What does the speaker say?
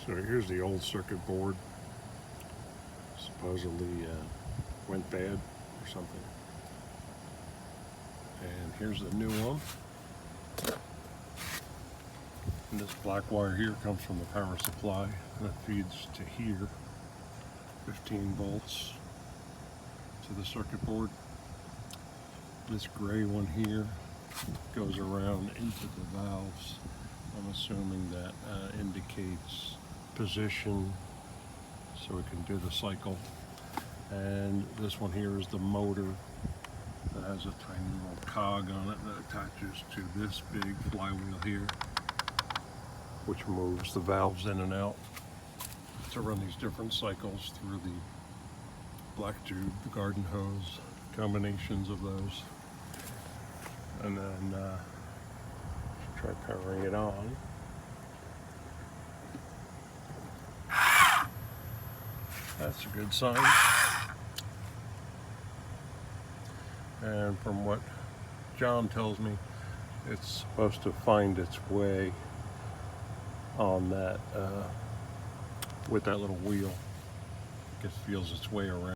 So here's the old circuit board. Supposedly went bad or something. And here's the new one. And this black wire here comes from the power supply and it feeds to here. 15 volts to the circuit board. This gray one here goes around into the valves. I'm assuming that indicates position so we can do the cycle. And this one here is the motor that has a tiny little cog on it that attaches to this big flywheel here, which moves the valves in and out to run these different cycles through the black tube, the garden hose, combinations of those. And then try powering it on. That's a good sign. And from what John tells me, it's supposed to find its way on that, with that little wheel. It feels its way around.